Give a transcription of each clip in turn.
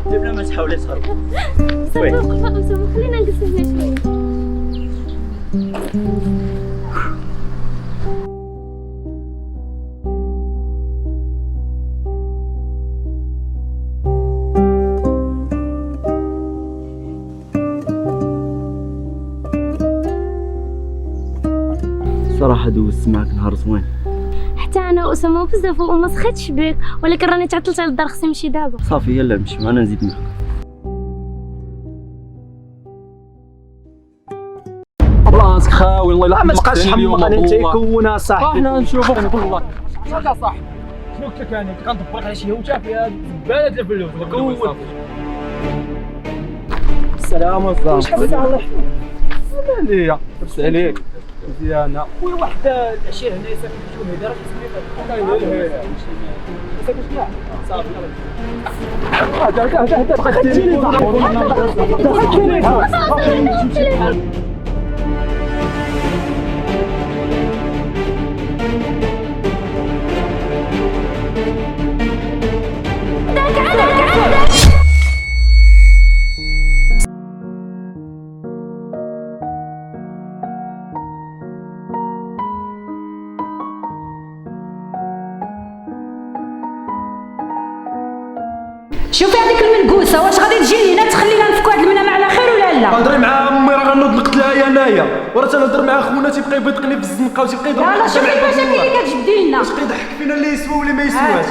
بلا ما تحاولي تهربي. أسامة خلينا نقص هنا شوي. صراحة دوزت معاك نهار زوين. حتى أنا وأسامة بزاف وما سخيتش بك، ولكن راني تعطلت على الدار، خصني نمشي دابا. صافي يلا نمشي معنا نزيد معاك. راسك خاوي الله يلعن ما تبقاش حمقني انت يكون صاحبي. احنا نشوفوك والله. يا صاحبي شنو قلت لك انا كنطبق على شي هوته فيها زباله ديال الفلوس. كون السلام عليكم. شحال الله يحفظك. عليا لبس عليك مزيانه خويا. واحد العشيه هنا ساكن في شوهيده راه كيسمي الله يلهيها. ساكن شنو صافي هذا بقيتيني شوفي هذيك المنقوسه واش غادي تجي هنا تخلينا نفكوا هاد المنامه على خير ولا لا؟ هضري مع امي راه غنوض نقتلها انايا، وراه تنهضر مع خونا تيبقى يبيطقني في الزنقه وتيبقى يضرب. لا شوفي المشاكل اللي كتجبدي لنا. واش كيضحك فينا اللي يسوى واللي ما يسواش؟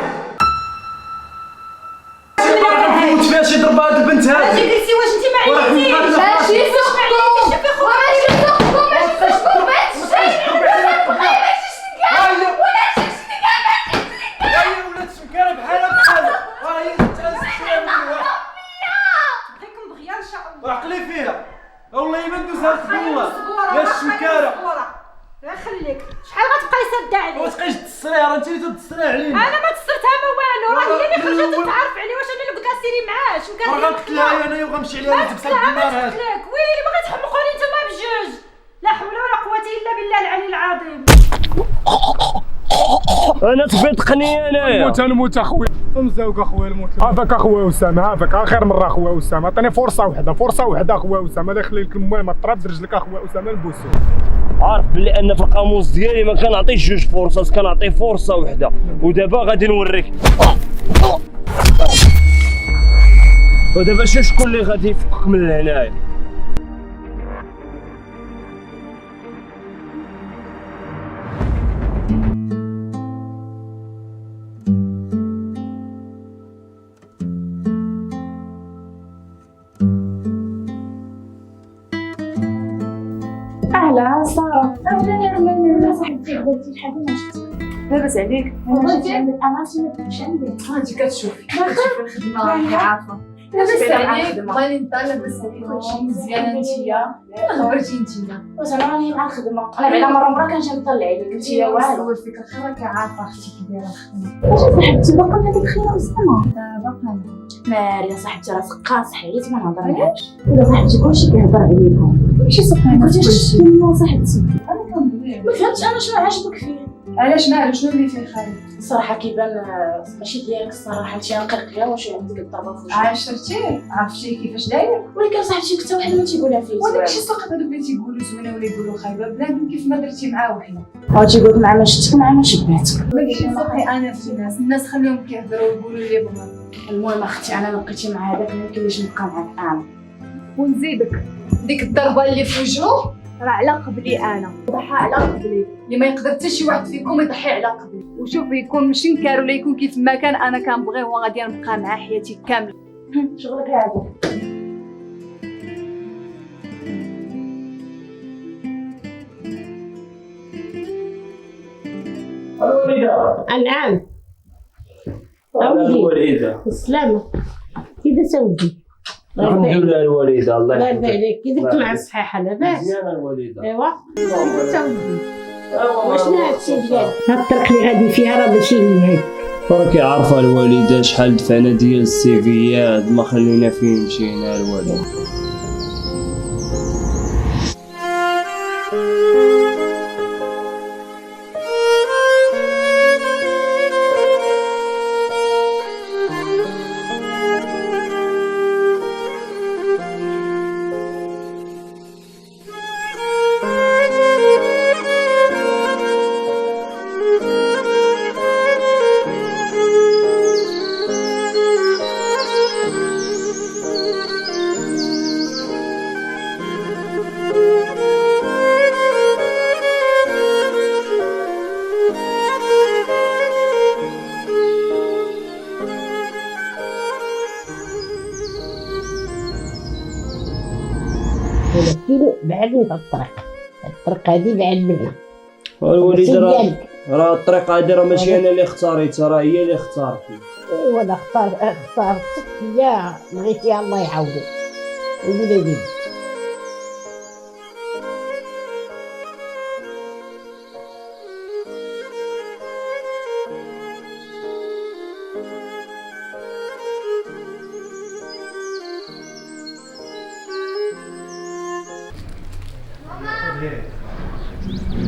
غنفوت فيها شي ضربه هاد البنت هادي. اجي قلتي واش انت ما عييتيش؟ ماشي سوقكم شوفي خويا ماشي سوقكم ماشي سوقكم عقلي فيها والله ما ندوزها في الله يا الشمكاره. لا خليك شحال غتبقاي ساده عليك؟ واش بقيتي تسريها؟ راه انت اللي تتصري علينا. انا ما تصرتها ما والو، راه هي اللي خرجت تتعرف عليه. واش انا اللي قلت لها سيري معاه؟ شنو كان راه غنقتلها انا وغنمشي عليها نتبسط بالنار هذا. ويلي باغي تحمقوني نتوما بجوج. لا حول ولا قوه الا بالله العلي العظيم. انا تبيطقني انايا. نموت اخويا. مزوق اخويا الموت. هذاك اخويا اسامه، هذاك اخر مره اخويا اسامه. عطيني فرصه واحده اخويا اسامه. الله يخلي لك المهم طراب رجلك اخويا اسامه نبوسو. عارف بلي ان في القاموس ديالي ما كنعطيش جوج فرصات، كنعطي فرصه واحده، ودابا غادي نوريك. ودابا شكون اللي غادي يفكك من هنايا؟ أهلا سارة. أهلا من صاحبتي بغيتي شحال ما شفتك. لاباس عليك؟ بغيتي عندك أمانتي ما تمشي عندي. انت كتشوفي الخدمه راكي عارفه. لاباس عليك. بغاني نطلع لاباس عليك مزيانه نتيا. خبرتي نتيا وزعما راني مع الخدمة. أنا بعدا مرة كنجي نطلع عليك نتيا والو. نصور فيك الخير راكي عارفه اختي كي دايره الخدمه. واش صاحبتي باقا هذيك خيرة أسامة؟ باقا ماريا صاحبتي راه سقاس حيت ما نهضر معاكش. ولا صاحبتي كلشي كيهضر عليكم. ماشي سقينا كنتي شفتي من صاحبتي. انا كنبغيك. ما فهمتش أنا شنو عجبك فيه. علاش مالو شنو اللي فيه خايب؟ الصراحة كيبان ماشي ديالك الصراحة، انتي نقلقيها واش عندك الضربة في وجهك. عاشرتيه عرفتي كيفاش داير. ولكن صاحبتي حتى واحد ما تيقولها فيه. وهذاك الشيء ساقط هذوك اللي تيقولوا زوينه ولا يقولوا خايبه بنادم كيف ما درتي معاه وحده. هو تيقولك مع ما شفتك مع ما شبعتك. ماشي صافي انا في الناس خليهم كيهضروا ويقولوا اللي بغاو. المهم اختي انا لقيتي مع هذاك ما يمكنليش نبقى معاك انا. ونزيدك ديك الضربه اللي في وجهه راه على قبلي انا، ضحى على قبلي اللي ما يقدر حتى شي واحد فيكم يضحي على قبلي. وشوف يكون ماشي نكار ولا يكون كيف ما كان انا كنبغيه وغادي نبقى معاه حياتي كامله. شغلك هذا. الوليدة. نعم. الوليدة. السلامة. كي سودي؟ الحمد لله الوليدة الله الله يحفظك. يرضى عليك. كي درت مع الصحيحة لاباس؟ مزيانة الوليدة. ايوا. كي سودي؟ وشنو هادشي ديالك؟ هاد الطريق اللي غادي فيها راه ماشي هي هادي. راكي عارفة الوالدة شحال دفعنا ديال السيفيات ما خلينا فين مشينا الوالدة. 3 كيلو بعد من الطريق هذه بعد منها. الوليد السيد راه ديالك. الطريقه هذه راه ماشي انا اللي اختاريتها، راه هي اللي اختارتني. ايوا انا اختارتك هي بغيتيها الله يعاودك. وليدي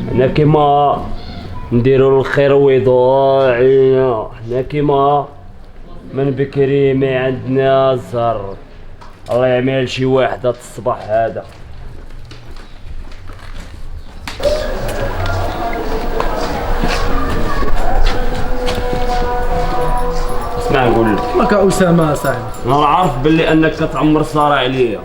حنا كيما نديرو الخير ويضوع علينا، حنا كيما من بكري ما عندنا زهر. الله يعمل شي واحد هاد الصباح هذا. اسمع نقول لك، راك اسامه صاحبي. انا عارف باللي انك كتعمر صارع عليا،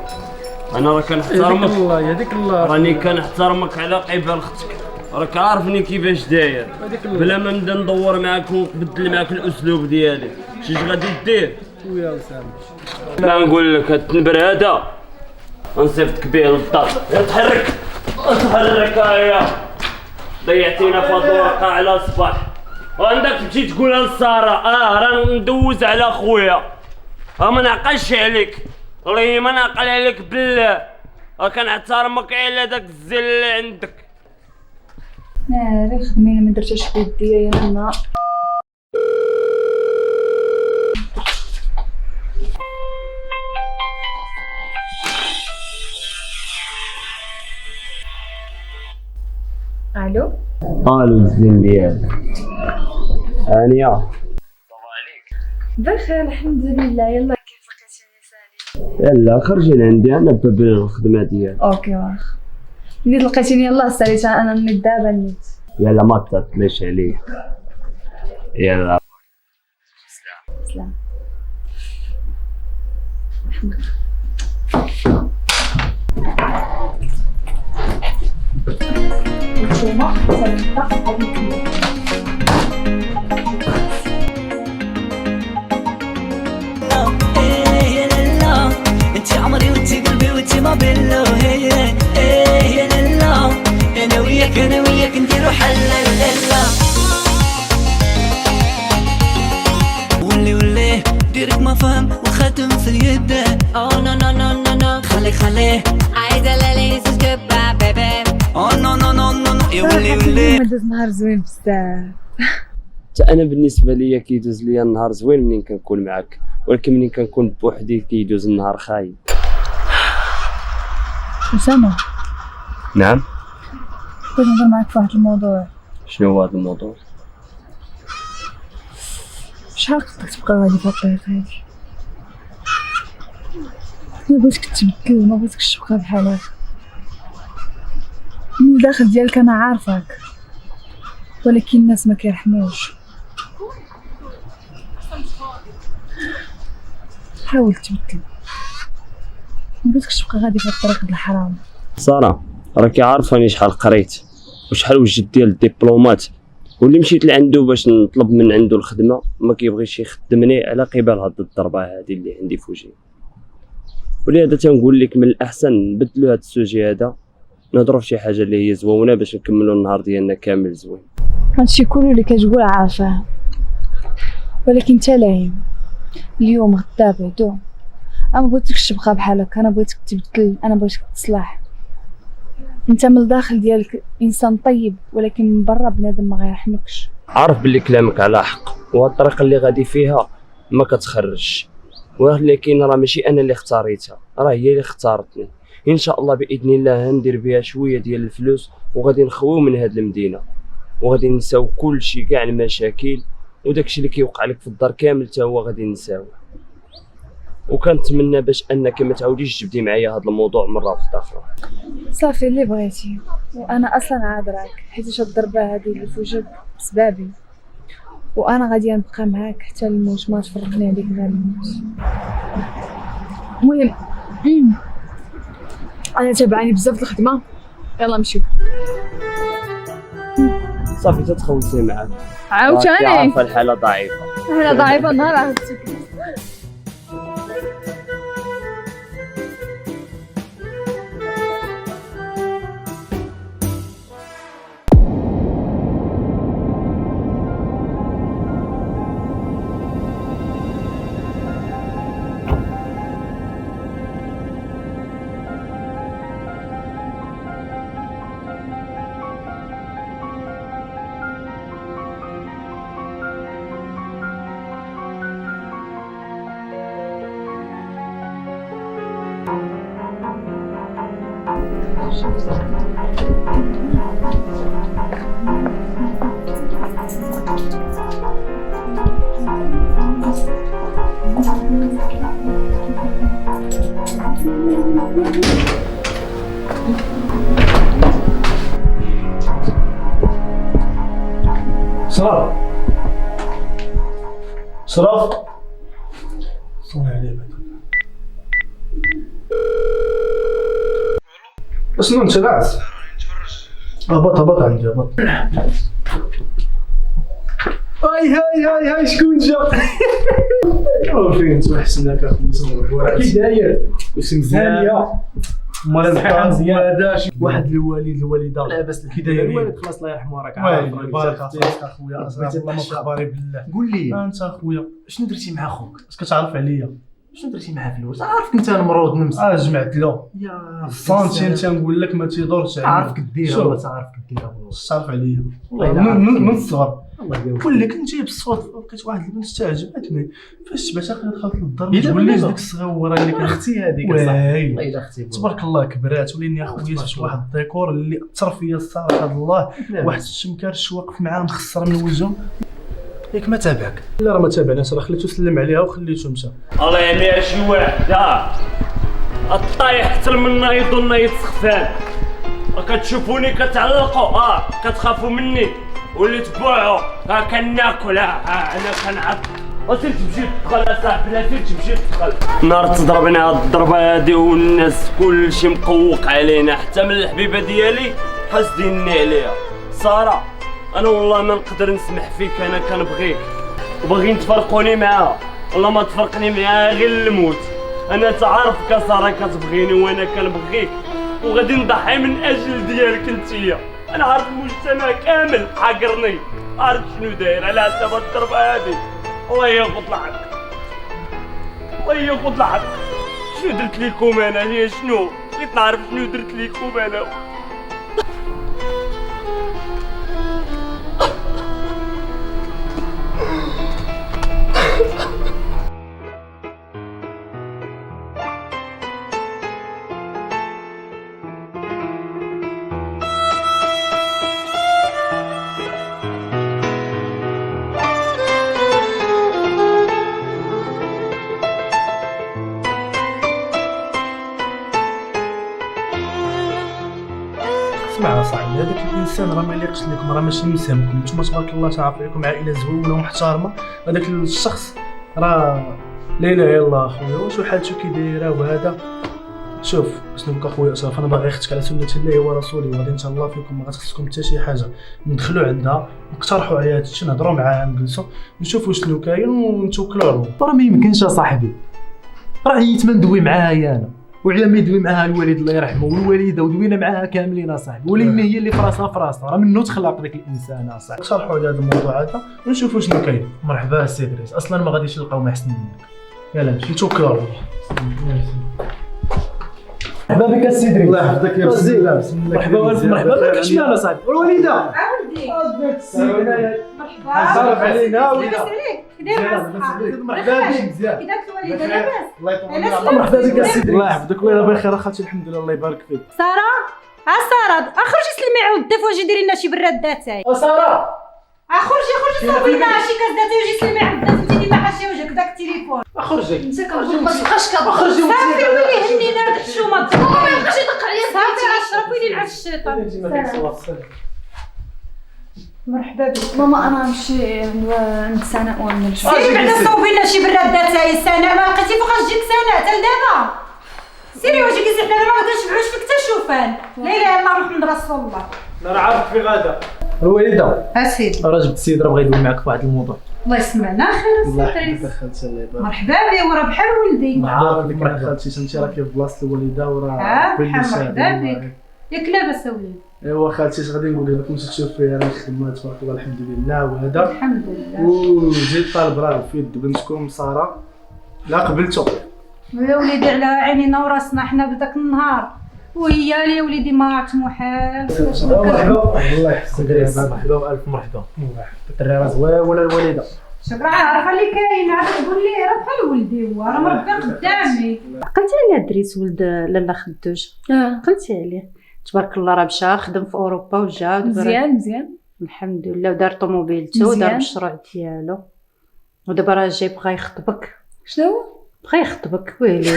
انا راه يهديك كنحترمك، الله يهديك الله. راني كنحترمك على قبال اختك، راك عارفني كيفاش داير، يهديك الله. بلا ما نبدا ندور معاك ونبدل معاك الاسلوب ديالي. شي غادي دير؟ ويا اسامه ما نقول لك هاد التنبر هذا نصيفطك به للدار. تحرك تحرك هيا، ضيعتينا في هاد الورقه على الصباح، وعندك تمشي تقولها لساره. راه ندوز على خويا، ما نعقلش عليك، والله ما نعقل عليك بالله، كنحترمك على داك الزل اللي عندك. ناري خدميني ما درتش في يديا يا النهار. الو قالوا الزين ديالك هانيه بخير الحمد لله. يلا كيف لقيتيني سالي؟ يلا خرجي لعندي انا باب الخدمه ديالك. اوكي واخا نيت لقيتيني يلا ساليت انا نيت دابا نيت. يلا ما تعطليش عليا. يلا سلام. نتوما سنلتقى عليكم. انت عمري وانت قلبي وانت ما بيننا. يا لالا انا وياك نديرو حل لالا. ولي ديرك ما فهم وخاتم في اليد. Oh no no no no no خليه عايزة ليلي goodbye baby. نو يا ولي ما داز نهار زوين بزاف. حتى انا بالنسبه ليا كيدوز ليا النهار زوين منين كنكون معاك، ولكن منين كنكون بوحدي كيدوز النهار خايب. أسامة نعم، بغيت نهضر معاك في واحد الموضوع. شنو هو هذا الموضوع؟ شحال خصك تبقى غادي في الطريق هادي؟ ما بغيتك تبدل، ما بغيتكش تبقى بحالك. من الداخل ديالك انا عارفاك، ولكن الناس ما كيرحموش. حاول تبدل، ما بغيتكش تبقى غادي في الطريق د الحرام. ساره راكي عارفاني شحال قريت وشحال وجدت ديال الدبلومات، واللي مشيت لعندو باش نطلب من عنده الخدمه ما كيبغيش يخدمني على قبال هاد الضربه هادي اللي عندي في وجهي. ولهذا تنقول لك من الاحسن نبدلوا هاد السوجي هذا، نهضروا في شي حاجه اللي هي زوينه باش نكملوا النهار ديالنا كامل زوين. هادشي كله اللي كتقول عارفاه، ولكن انت لايم اليوم غدا بعدو. انا ما بغيتكش تبقى بحالك، انا بغيتك تبدل، انا بغيتك تصلح. انت من الداخل ديالك انسان طيب، ولكن من برا بنادم ما غيرحمكش. عارف باللي كلامك على حق، وهاد الطريقه اللي غادي فيها ما كتخرجش، ولكن راه ماشي انا اللي اختاريتها، راه هي اللي اختارتني. ان شاء الله باذن الله ندير بها شويه ديال الفلوس وغادي نخويو من هاد المدينه، وغادي نساو كل شيء كاع المشاكل، وداكشي اللي كيوقع لك في الدار كامل حتى هو غادي نساوه. وكنتمنى باش انك ما تعاوديش تجبدي معايا هذا الموضوع مره واحده اخرى. صافي اللي بغيتي، وانا اصلا عذراك حيت هاد الضربه هادي اللي في وجهك بسببي، وانا غادي نبقى معاك حتى الموت، ما تفرقني عليك غير الموت. المهم انا تابعاني بزاف الخدمه، يلا نمشيو. صافي تتخوتي معاك، عاوتاني عارفه الحاله ضعيفه. انا ضعيفه نهار عرفتك. شرف شرف صوني عليه بعد. شنو انت ناعس؟ هبط عندي هبط. هاي شكون جا؟ فين توحشناك اخويا صور كي داير؟ واش مزيان؟ مال هذا واحد الوالده لاباس كي داير الوالد خلاص الله يرحمه راك عارف بارك فيك اخويا الله ما خباري بالله. قول لي انت اخويا شنو درتي مع خوك؟ اش كتعرف عليا؟ شنو درتي معاه في الوقت؟ عارفك انت مريض نمس. جمعت له يا سنتين تنقول لك ما تيدورش عليا. عارفك ديرها ولا تعرفك ديرها اش تعرف عليا من الصغر. ولك انت بالصوت لقيت واحد البنت تعجبتني فاش شبعتها دخلت للدار ما تقوليش ديك الصغيره اللي كانت اختي هذيك والله اختي تبارك الله كبرات وليني اخويا شفت واحد الديكور اللي اثر فيا الصراحه الله. واحد الشمكارش واقف معاه مخسر من وجهه ياك ما تابعك. لا راه ما تابعناش راه خليته سلم عليها وخليته مشى. الله يعميها شي واحد الطايح اكثر من نايض والنايض سخفان. كتشوفوني كتعلقوا كتخافوا مني واللي تبوعوا كناكل انا كنعض. وسير تمشي تدخل اصاحبي لا سير تمشي تدخل. نهار تضربنا هاد الضربه هادي والناس كلشي مقوق علينا حتى من الحبيبه ديالي حاسديني عليها. ساره انا والله ما نقدر نسمح فيك انا كنبغيك وباغيين تفرقوني معاها. والله ما تفرقني معاها غير الموت. انا تعرفك ساره كتبغيني وانا كنبغيك وغادي نضحي من اجل ديالك انتيا. انا عارف المجتمع كامل حاقرني عارف شنو داير على حساب الضربه هادي. الله ياخذ الحق الله ياخذ الحق. شنو درت لكم انا هي شنو؟ بغيت نعرف شنو درت لكم انا. اسمع صاحبي هذاك الانسان راه ما يليقش لكم راه ماشي مسامكم. نتوما تبارك الله تعرف عليكم عائله زوينه ومحترمه. هذاك الشخص راه لا اله الا الله اخويا واش حالته كي دايره وهذا. شوف شنو اخويا اشرف انا باغي اختك على سنه الله ورسوله وغادي ان شاء الله فيكم ما غتخصكم حتى شي حاجه. ندخلوا عندها نقترحوا عليها هادشي نهضروا معاها نجلسوا نشوفوا شنو كاين ونتوكلوا على الله. راه ما يمكنش اصاحبي راه عييت ما ندوي معاها انا وعلى ما يدوي معاها الوالد الله يرحمه والوالده ودوينا معاها كاملين اصاحبي ولكن هي اللي فراسها فراسها راه منو تخلق داك الانسان اصاحبي. نشرحوا على هذا الموضوع هذا ونشوفوا شنو كاين. مرحبا السي دريس اصلا ما غاديش نلقاو ما احسن منك. يلا نمشي نتوكلوا على الله. مرحبا بك السي دريس. الله يحفظك يا بسم الله بسم الله. مرحبا بك شمال اصاحبي الوالده عاودي مرحبا صرف علينا لاباس عليك مرحبا بك مزيان كي داك الوالده لاباس الله يطول مرحبا بك السي دريس. الله يحفظك والله بخير اخوتي الحمد لله الله يبارك فيك. ساره ساره اخرجي سلمي عود الضيف واجي ديري لنا شي براد تاعي. ساره خرجي صاوبي لنا شي كاس داتاي وجي سلمي عود الضيف انت اللي ما حاشي وجهك داك التليفون. خرجي انت كنقول ما تبقاش صافي ويلي هنينا هاد الحشومه ما يبقاش يدق عليا صافي اشرف ويلي نعس الشيطان. مرحبا بك ماما انا نمشي عند سناء ونمشي. سيري بعدا صوبي لنا شي براد تاعي سناء ما لقيتي فوقاش تجيك سناء حتى لدابا. سيري واجي كيزيد حنا ما كنشبعوش فيك حتى شوفان. لا اله الا الله محمد رسول الله. انا راه عارف في غدا الوالده اسيدي راه جبت السيد راه بغا يدوي معاك في واحد الموضوع. الله يسمعنا خير السي خالتي الله يبارك. مرحبا بي وراه بحال ولدي. عارف بك خالتي انت راكي في بلاصه الوالده وراه كل شيء. مرحبا بك ياك لاباس اولاد. ايوا خالتي اش غادي نقول لك مشيت تشوف فيها راه الخدمه تبارك الله الحمد لله وهذا الحمد لله. وجيت طالب راه في يد بنتكم ساره لا قبلتو يا وليدي على عينينا وراسنا حنا بداك النهار وهي لي وليدي ما عرفت محال. مرحبا الله يحسن دريس. مرحبا والف مرحبا. الدري راه زوينه الوالده شوف راه عارفه اللي كاين، عاد تقول لي راه بحال ولدي هو راه مربي قدامي. عقلتي على دريس ولد لاله خدوج؟ عقلتي عليه تبارك الله، راه مشى خدم في اوروبا وجا مزيان الحمد لله، ودار طوموبيلته ودار المشروع ديالو، ودابا راه جاي بغا يخطبك. شنو بغا يخطبك؟ ويلي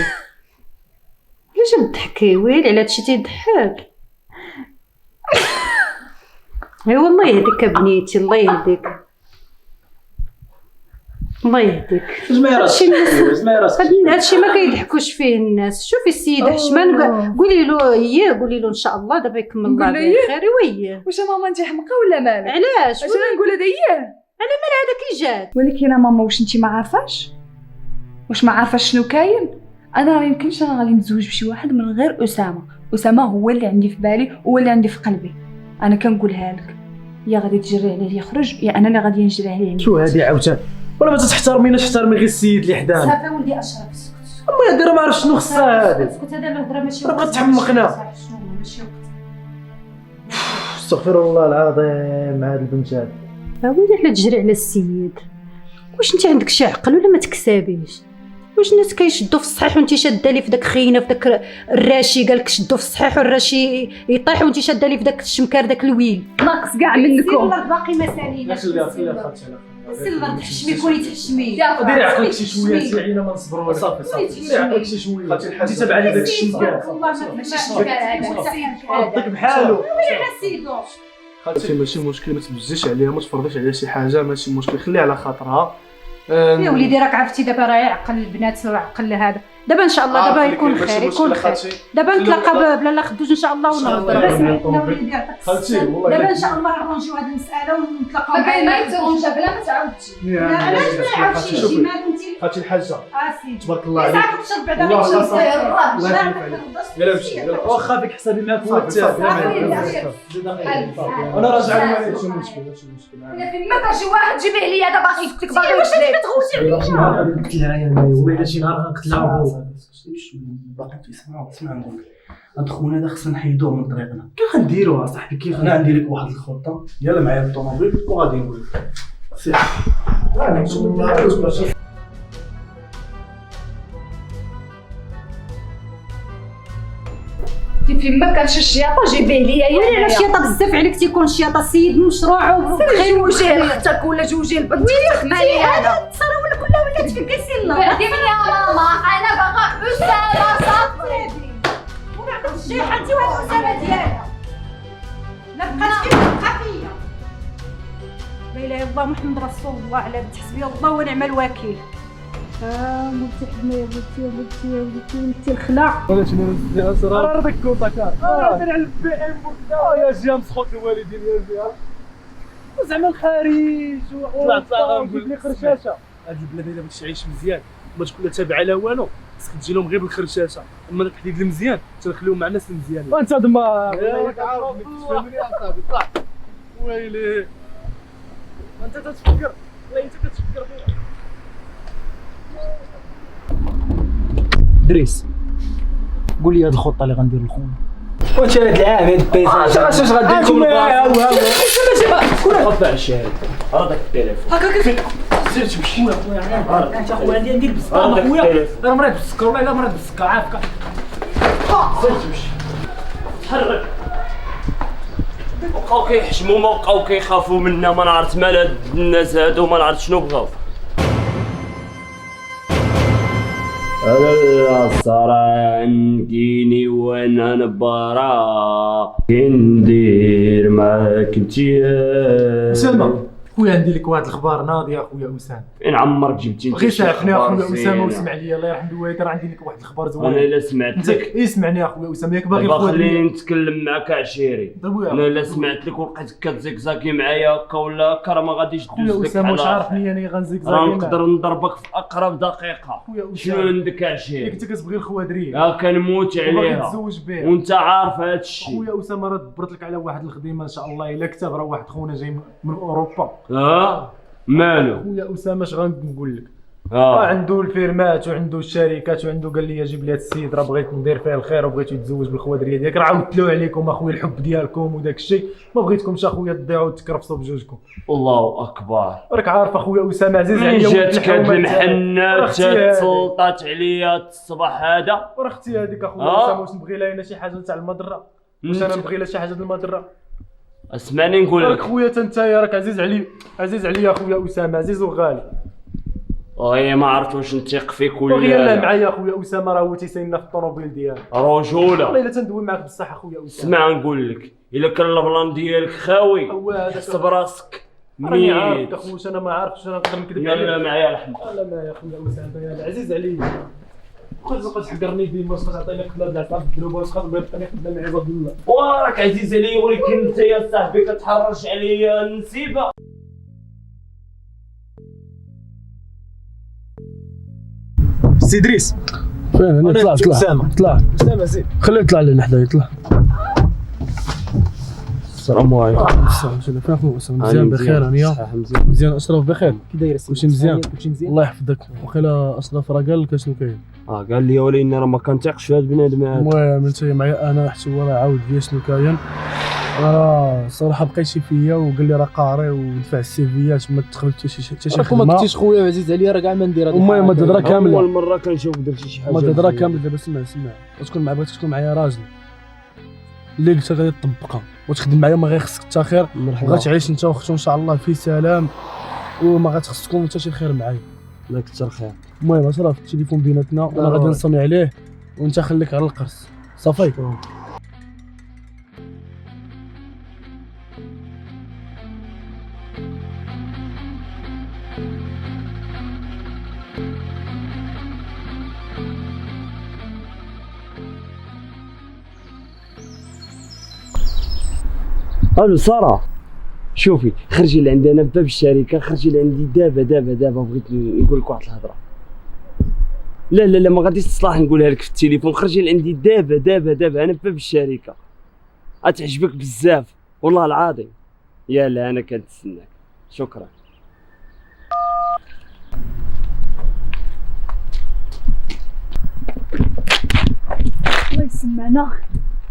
علاش تضحكي؟ ويلي على هادشي تيضحك. ايوا الله يهديك بنيتي، الله يهديك الله يهديك. جمعي راسك جمعي راسك. هادشي ما كيضحكوش فيه الناس. شوفي السيد حشمان قولي له قولي له ان شاء الله دابا يكمل الله بخير. وياه واش ماما انت حمقى ولا مالك؟ علاش؟ اش غنقول هذا اياه؟ على مال هذا كي جات؟ ولكن ماما واش انت ما عارفاش؟ واش ما عارفاش شنو كاين؟ انا ما يمكنش انا غادي نتزوج بشي واحد من غير اسامه هو اللي عندي في بالي وهو اللي عندي في قلبي. انا كنقولها لك، يا غادي تجري عليه يخرج يا انا اللي غادي نجري عليه. شو هادي عاوتاني؟ ولا ما تحترميناش، احترمي غير السيد اللي حدانا. صافي ولدي اشرف اسكت. اما يدير ما عرف شنو خصها هادي. اسكت هذا الهضره ماشي راه بغات تحمقنا. ماشي وقت. استغفر الله العظيم مع هاد البنت هادي. ويلي على تجري على السيد. واش انت عندك شي عقل ولا ما تكسابيش؟ واش الناس كيشدوا في الصحيح وانت شاده لي في داك خينا في داك الراشي؟ قالك شدوا في الصحيح والراشي يطيح وانت شاده لي في داك الشمكار داك الويل. ناقص كاع منكم. باقي ما ساليناش. سلمى تحشمي كوني تحشمي. ديري عقلك شي شويه سيعينا ما نصبروا. صافي ديري عقلك شي شويه. انت تابعه لي داك الشمكار. ماشي الشمكار هذا. ردك بحالو. ويلي على سيدو. خالتي ماشي مشكل، ما تبجيش عليها، ما تفرضيش عليها شي حاجه، ماشي مشكل، خليها على خاطرها. يا وليدي راك عرفتي دابا راه عقل البنات وعقل هذا. دابا ان شاء الله دابا يكون خير يكون خير. دابا نتلاقى بلاله خدوج ان شاء الله ونهضروا. خالتي والله دابا ان شاء الله نرونجيو هذه المساله ونتلاقاو. ما كاين ما يترونجا بلا ما تعاودش. علاش ما يعاودش يجي مالك انت؟ خالتي الحاجه سيدي تبارك الله عليك. ساعه تشرب بعدا الله غير يخليك. شي يلا مشي يلا واخا فيك حسابي معاك هو حتى انا راجع لك. ماشي مشكل ماشي مشكل. ما شي واحد جيبيه ليا دابا باغي يفتك باغي واش يفتك. كتغوتي عليا؟ نقتلها يا ماي والله شي نهار غنقتلها. باقي تسمع نقول لك هاد خونا هذا خصنا نحيدوه من طريقنا. كيف غنديروها صاحبي؟ كيف انا عندي لك واحد الخطه. يلا معايا الطوموبيل وغادي نقول لك سير. فين ما كانش الشياطه جيبيه ليا ويلي على الشياطه بزاف عليك تيكون الشياطه السيد مشروع غير وجه اختك ولا جوجي البنت مالي انا تصرا ولا كلها ولات فيك سيلا. بعدين يا ماما انا باغا اسامه صافي. وما عندكش شي حد واحد اسامه ديالها. لا بقات كيف تبقى فيا. لا اله الا الله محمد رسول الله على بنت حسبي الله ونعم الوكيل. ولدتي حنا يا ولدتي يا ولدتي الخلع. ولا شنو اسرار ردك كوطاكار. دير على البي ام وكذا يا جام سخوت الوالدين يا جام. وزعما الخارج طلع نقول لك خرشاشه. هاد البلاد الا بغيتي تعيش مزيان ما تكون لا تابعه لا والو، خصك تجي لهم غير بالخرشاشه. اما التحديد المزيان تنخليهم مع الناس المزيانين. وانت دما راك عارف تفهمني اصاحبي طلع. ويلي انت تتفكر والله انت كتفكر فيها. دريس قول لي هاد الخطه اللي غندير لخونا. واش هاد العام هاد البيسان اش غادير لكم شكون غطى على الشارع؟ راه داك التليفون هكا كيف سير تمشي انت اخويا عندي ندير بالسكر اخويا راه مريض بالسكر والله الا مريض بالسكر عافاك. سير تمشي تحرك. بقاو كيحشموا ما بقاو كيخافوا منا، ما نعرف مال هاد الناس هادو، ما نعرف شنو بغاو. لا صرا نجيني وانا نبارا كندير معاك انتيا. سلمى خويا عندي لك واحد الخبار ناضي يا خويا اسامه. فين عمرك جبتي انت؟ غير سامحني يا خويا اسامه واسمع لي الله يرحم الوالدين، راه عندي لك واحد الخبار زوين. انا الا سمعت لك اسمعني يا خويا اسامه ياك باغي دابا خليني نتكلم معاك عشيري. خويا انا الا سمعت لك ولقيتك كتزيكزاكي معايا هكا ولا هكا راه ما غاديش دوز خويا لك. اسامه واش عارفني انا غنزيكزاكي راه معاك. نقدر نضربك في اقرب دقيقه. خويا شنو اسامه عندك عشيري؟ انت كتبغي الخوادريه ها كنموت باغي عليها تزوج بها وانت عارف هذا الشيء. خويا اسامه راه دبرت لك على واحد الخدمه ان شاء الله الا كتب، راه واحد خونا جاي من اوروبا. ها مالو؟ خويا اسامه اش غنقول لك، عنده الفيرمات وعنده الشركات وعنده، قال لي جيب لي هذا السيد راه بغيت ندير فيه الخير وبغيت يتزوج بالخوادريه ديالك. راه عاودت له عليكم اخويا الحب ديالكم وداك الشيء، ما بغيتكمش اخويا تضيعوا وتكرفصوا بجوجكم. الله اكبر، راك عارف اخويا اسامه عزيز من عليا جاتك هاد المحنات جات سلطات عليا الصباح هذا. وراه اختي هذيك اخويا اسامه، واش نبغي لها انا شي حاجه تاع المضره؟ واش انا نبغي لها شي حاجه ديال المضره؟ اسمعني نقول راك لك خويا انت راك عزيز علي، عزيز عليا اخويا اسامه، عزيز وغالي. ما عرفت واش نثيق فيك وغير ولا لا لا. معايا اخويا اسامه، راه هو تيسايلنا في الطوموبيل ديالو. رجوله. والله الا تندوي معاك بصح اخويا اسامه. اسمع نقول لك، الا كان البلان ديالك خاوي حس براسك راني عارف اخويا، انا ما عارفش انا نقدر نكذب عليك. يلا معايا الحمد. لا معايا اخويا اسامه، يا عزيز عليا. واش تبقى تحقرني ديما، واش تعطيني خدمه بلا تعرف الدروب، واش تبقى تعطيني خدمه مع عباد الله. وراك عزيز عليا، ولكن انت يا صاحبي كتحرش عليا النسيبه. سي ادريس فين؟ انا طلع اسامه زيد، خليه يطلع لنا حدايا، يطلع. السلام عليكم. فين اخويا اسامه؟ مزيان بخير؟ انا مزيان. اشرف بخير؟ كي داير كلشي مزيان؟ الله يحفظك. وقيلا اشرف راه قال لك اشنو كاين؟ قال لي ولكن راه ما كنثيقش في هاد بنادم هذا. المهم انت معايا انا، حتى هو راه عاود لي شنو كاين. انا صراحه بقيتي فيا وقال لي راه قاري ودفع السيفيات، ما تدخل حتى شي خدمه. ما كنتيش خويا عزيز عليا، راه كاع ما ندير هذا. المهم هاد الهضره كامله، اول مره كنشوف درتي شي حاجه. هاد الهضره كامله دابا سمع. وتكون معايا، بغيتك تكون معايا راجل اللي قلت غادي تطبقها وتخدم معايا، ما غيخصك حتى خير. غتعيش انت واختو ان شاء الله في سلام، وما غتخصكم حتى شي خير معايا. الله يكثر خير. المهم اشرف التليفون بيناتنا، انا غادي نصني عليه وانت خليك على القرص صافي. الو ساره، شوفي خرجي لعندي انا باب الشركه، خرجي لعندي دابا بغيت نقول لك واحد الهضره. لا ما غاديش تصلاح نقولها لك في التليفون، خرجي لعندي دابا انا باب الشركه، غتعجبك بزاف والله العظيم. يلا انا كنتسناك، شكرا. الله يسمعنا.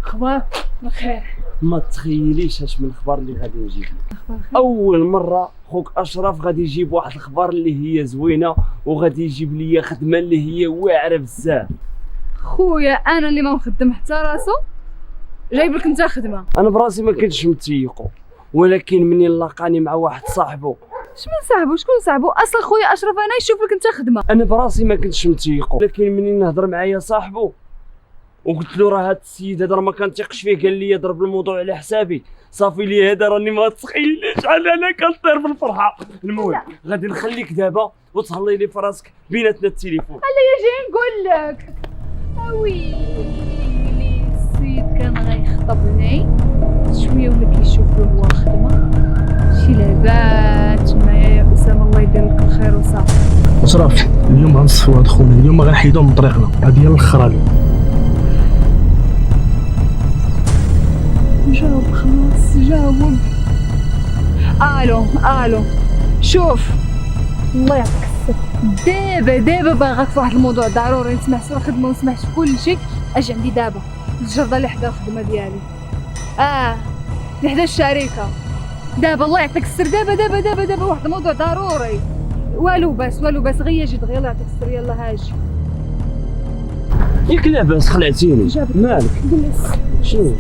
اخبار بخير؟ ما تخيليش اش من الخبر اللي غادي نجيب لك. اول مره خوك اشرف غادي يجيب واحد الخبر اللي هي زوينه، وغادي يجيب لي خدمه اللي هي واعره بزاف. خويا انا اللي ما مخدم حتى راسو جايب لك انت خدمه. انا براسي ما كنتش متيقو، ولكن منين لاقاني مع واحد صاحبه. شكون صاحبو؟ اصلا خويا اشرف انا يشوف لك انت خدمه. انا براسي ما كنتش متيقو، لكن منين نهضر معايا صاحبه وقلت له راه هاد السيد هذا راه ما كنثيقش فيه، قال لي ضرب الموضوع على حسابي، صافي لي هذا راني ما تخيليش شحال انا كنطير بالفرحه. المهم غادي نخليك دابا وتهلي لي في راسك بيناتنا التليفون. هلا يا جاي نقول لك ويلي السيد كان غيخطبني شويه ولا كيشوف له هو خدمه، شي لعبات معايا يا اسامه، الله يدير لك الخير وصافي. اشرف اليوم غنصفوا هاد خونا، اليوم غنحيدوه من طريقنا، هادي هي الاخرى اليوم. جاوب خلاص جاوب. الو شوف الله يعطيك الصحة، دابا باغاك في واحد الموضوع ضروري، نسمع سوا خدمه ونسمع في كل شيء. اجي عندي دابا الجرده اللي حدا الخدمه ديالي، اللي حدا الشركه دابا، الله يعطيك السر. دابا واحد الموضوع ضروري. والو باس غير جي دغيا، الله يعطيك السر. يلا هاجي. ياك لاباس خلعتيني مالك؟ جلس. شنو؟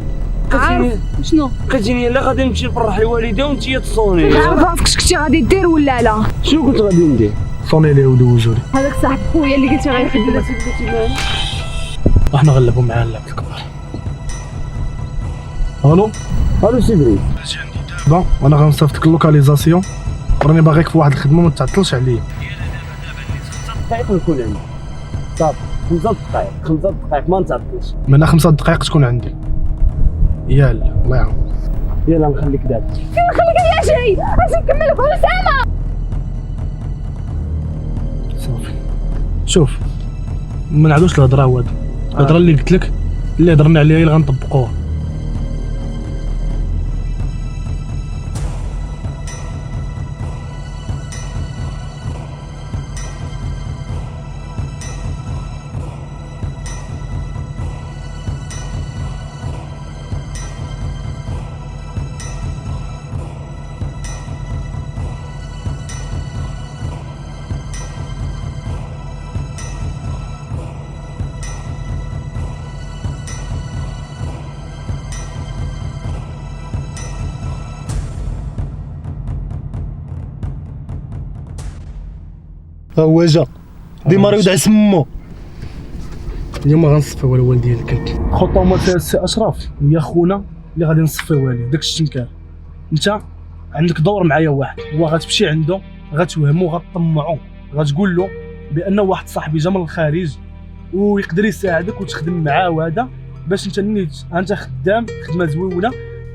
عارف شنو؟ كتجيني لا غادي نمشي نفرح الوالده وانت تصوني. عارف راسك كنتي غادي دير ولا لا؟ شنو كنت غادي ندير؟ صوني ليه ودوزو لي. هذاك صاحب خويا اللي قلتي غيخدم. احنا غنلعبوا معاه اللعب الكبار. الو سي دريس. بون انا غنصيفط لك اللوكاليزاسيون، راني باغيك في واحد الخدمه ما تعطلش عليا. دقائق نكون عندي صافي. 5 دقائق ما نتعطلش. من 5 دقائق تكون عندي. يلا الله يعاون. يلا نخليك دابا. خليك يا شي اش نكمل لك اسامه. صافي شوف ما نعاودوش الهضره، هو هذا الهضره اللي قلت لك اللي هضرنا عليها هي اللي غنطبقوها. ها هو جا ديما يدعس سمو. اليوم ما غنصفيو الوالد ديال الكلب. خطه هما فيها السي اشرف هي خونا اللي غادي نصفيوها عليه داك الشمكان. انت عندك دور معايا واحد، هو غتمشي عنده غتوهمو غتطمعو، غتقول له بان واحد صاحبي جا من الخارج ويقدر يساعدك وتخدم معاه وهذا باش انت نيت انت خدام خدمه زوينه،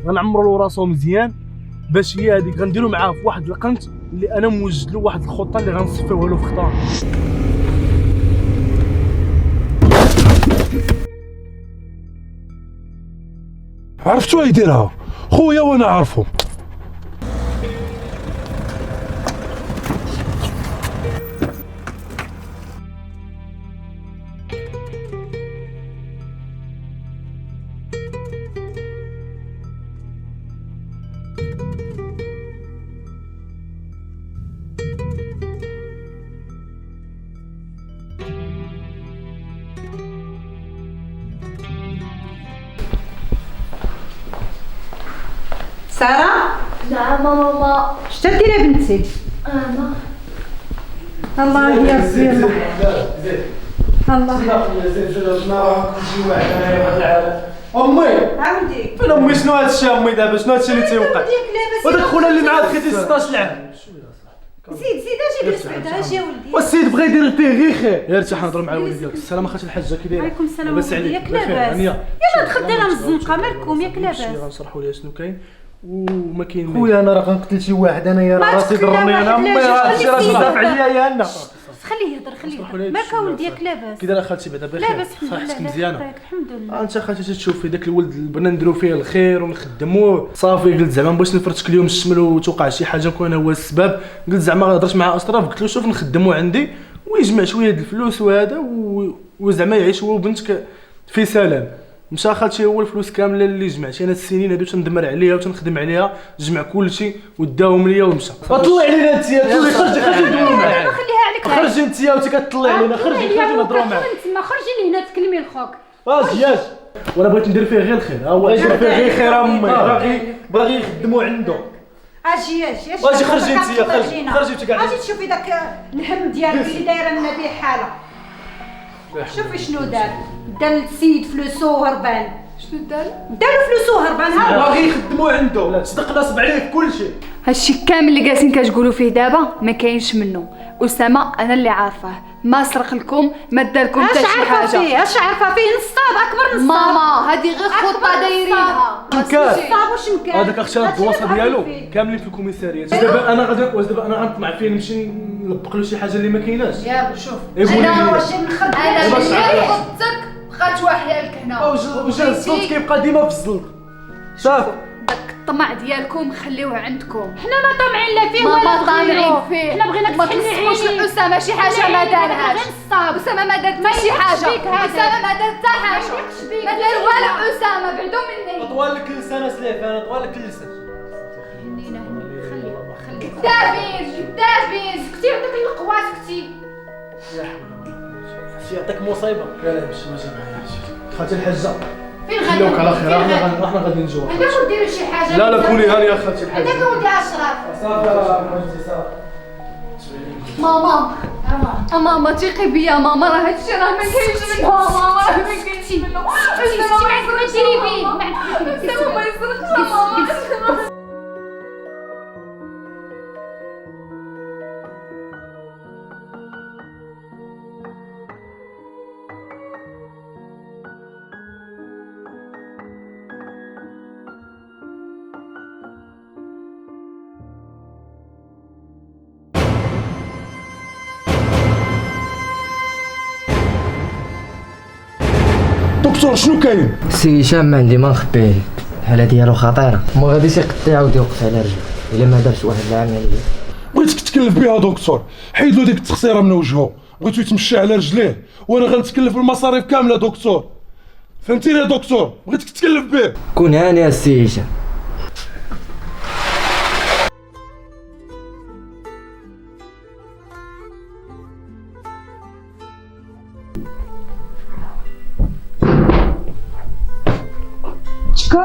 غنعمرو له راسو مزيان باش هي هذيك غنديرو معاه في واحد القنت اللي انا موجد له واحد الخطه اللي غنصفيوها له في خطار. عرفتو يديرها خويا وانا عارفو. سارة. نعم ماما. شتا ديري بنتي؟ انا الله يا ربي الله. امي عاودي فين امي؟ شنو هادشي امي دابا؟ شنو هادشي اللي تيوقع؟ وداك خونا اللي معاك خديتي 16 عام. زيد اجي جلس بعدا اجي يا ولدي. والسيد بغا يدير فيه غير خير. يا ريت نهضر مع الوالد ديالك. السلام اخاتي الحاجه كي دايره؟ عليكم السلام لاباس ولدي. عليك؟ ياك لاباس؟ يلا دخل دينا من الزنقه مالكم ياك لاباس؟ غنشرحوا ليها شنو كاين وما كاين خويا انا راه غنقتل شي واحد انايا راه راسي ضرني انا. امي هادشي راه بزاف عليا يا انا. خليه يهضر خليه يهضر. مالك ولدي ياك لاباس؟ كي دايره خالتي بعدا بخير؟ لاباس الحمد لله. صحتك مزيانه؟ الحمد لله. انت خالتي تشوفي داك الولد بغينا نديرو فيه الخير ونخدموه صافي. قلت زعما باش نفرتك اليوم الشمل وتوقع شي حاجه كون هو السبب. قلت زعما هضرت مع اشرف قلت له شوف نخدمو عندي ويجمع شويه د الفلوس وهذا وزعما يعيش هو وبنتك في سلام. مشى خالتي هو الفلوس كامله اللي جمعت انا السنين هادو تندمر عليها وتنخدم عليها، جمع كلشي وداهم ليا ومشى. طلع لينا انت خرجي ندويو معاك. خليها عليك. خرجي انت وانت كتطلع لينا. خرجي نهضروا معاك. تما خرجي لهنا تكلمي لخوك. اجي وانا بغيت ندير فيه غير الخير. ها هو يدير فيه غير خير امي. باغي يخدموا عنده. اجي واجي خرجي انت خرجي انت كاع. اجي تشوفي داك الهم ديالك اللي دايره لنا به حاله. شوفي شنو دار السيد فلوسو هربان. شنو دار؟ داروا فلوسو هربان. ها باغي يخدموا عنده. صدق نصب عليه في كلشي. هادشي كامل اللي جالسين كتقولوا فيه دابا ما كاينش منه. اسامه انا اللي عارفاه ما سرق لكم ما دار لكم حتى شي حاجه. اش عارفه فيه نصاب اكبر نصاب. ماما هذه غير خطه دايرينها. نصاب واش مكان. هذاك اختار الدواسه ديالو كاملين في الكوميساريات. دابا انا غنطمع فيه نمشي نلبق له شي حاجه اللي ما كايناش. يلا شوف انا واش نخدم انا اللي خطك بقات وحدك هنا. وجا الزلط كيبقى ديما في الزلط. صافي داك الطمع ديالكم خليوه عندكم. حنا ما طامعين لا فيه ما ولا طامعين فيه. حنا بغيناك ما تحلي تنسوش عيني. اسامه شي حاجه ما دارهاش. اسامه ما دار حتى شي حاجه. اسامه ما دار حتى حاجه. ما دار والو اسامه بعدو مني. طوال لك اللسان سليفان طوال لك اللسان. كذابين سكتي عندك القوه سكتي. شي يعطيك مصيبه. لا ماشي معايا خالتي الحاجه. فين خلوك على خير. احنا غادي نجيو. عندكم ديروا شي حاجه. لا كوني هاني يا خالتي الحاجه. عندك ولدي اشرف. صافي ماما تيقي بيا ماما راه هادشي راه ما كاينش منه. ماما راه ما كاينش منه. اسامه ما يسرقش فيه. اسامه ما يسرقش ماما. دكتور شنو كاين؟ سي هشام ما عندي ما نخبيه، الحاله ديالو خطيره وما غاديش يقد يعاود يوقف على رجلو الا ما دارش واحد العمليه. بغيتك تكلف بها دكتور، حيد له ديك التخسيره من وجهه، بغيتو يتمشى على رجليه وانا غنتكلف المصاريف كامله دكتور. فهمتيني يا دكتور؟ بغيتك تكلف به. كون هاني السي هشام. شكون؟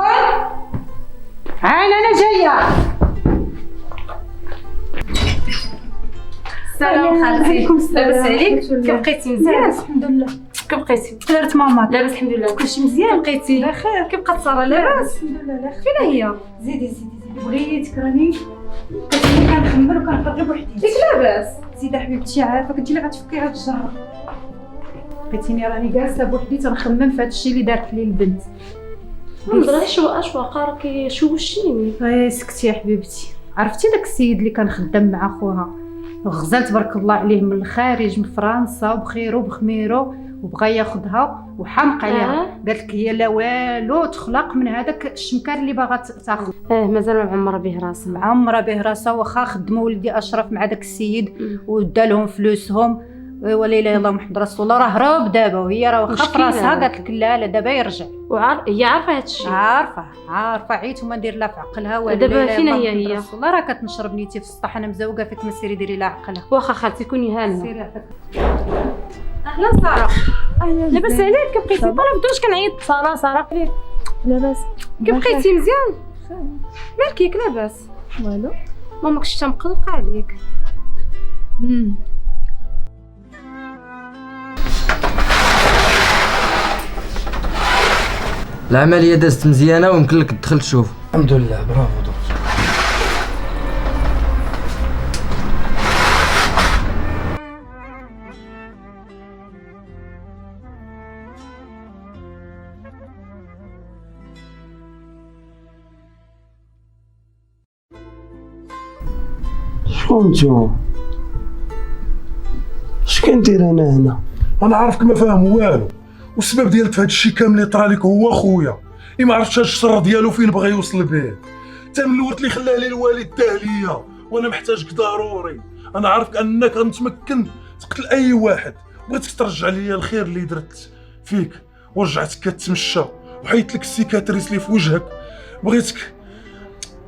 انا جايه. السلام خالتي. لاباس عليك؟ كي بقيتي مزيان؟ الحمد لله. كي بقيتي؟ درت ماما لاباس الحمد لله. كلشي مزيان؟ بقيتي بخير. كي بقات ساره لاباس؟ الحمد لله لا فين هي؟ زيدي بغيتك راني كنت كنخمر وكنقرب بوحدي. ياك لاباس؟ زيد حبيبتي عارفه كنتي اللي غتفكي هاد الشهر. بغيتيني راني جالسه بوحدي تنخمم في هاد الشيء اللي دارت لي البنت. نهضر اش واقع راكي شوشتيني. سكتي يا حبيبتي. عرفتي داك السيد اللي كان خدام مع خوها غزال تبارك الله عليه من الخارج من فرنسا وبخيرو بخميرو وبغى ياخذها وحمق عليها. قالت لك هي لا والو تخلق من هذاك الشمكار اللي باغا تاخذ. مازال ما معمره به راسها. معمره به راسها واخا خدموا ولدي اشرف مع داك السيد ودالهم فلوسهم ولا اله الا الله محمد رسول الله. راه هرب دابا وهي راه واخا في راسها قالت لك لا دابا يرجع. هي عارفه هذا الشيء. عارفه عيت وما ندير لا في عقلها ولا دابا فين هي رسول الله. راه كتنشرب نيتي في السطح انا مزوقه فيك ما سيري ديري لا عقلها. واخا خالتي كوني هانه. سيري عافاك. اهلا ساره. لاباس عليك؟ كي بقيتي؟ انا بدوش كنعيط ساره لاباس كي بقيتي مزيان؟ مالك ياك لاباس؟ والو ماماك شتا مقلقه عليك. العمليه دازت مزيانه ويمكن لك تدخل تشوف. الحمد لله برافو دكتور. شكون نتوما؟ اش كندير انا هنا؟ انا عارفك ما فاهم والو، والسبب ديالك في هذا الشيء كامل اللي طرا لك هو خويا. ما عرفتش هاد الشر ديالو فين بغى يوصل به. انت من الورث اللي خلاه لي الوالد داه ليا وانا محتاجك ضروري. انا عارفك انك غنتمكن تقتل اي واحد. بغيتك ترجع لي الخير اللي درت فيك ورجعتك كتمشى وحيت لك السيكاتريس اللي في وجهك.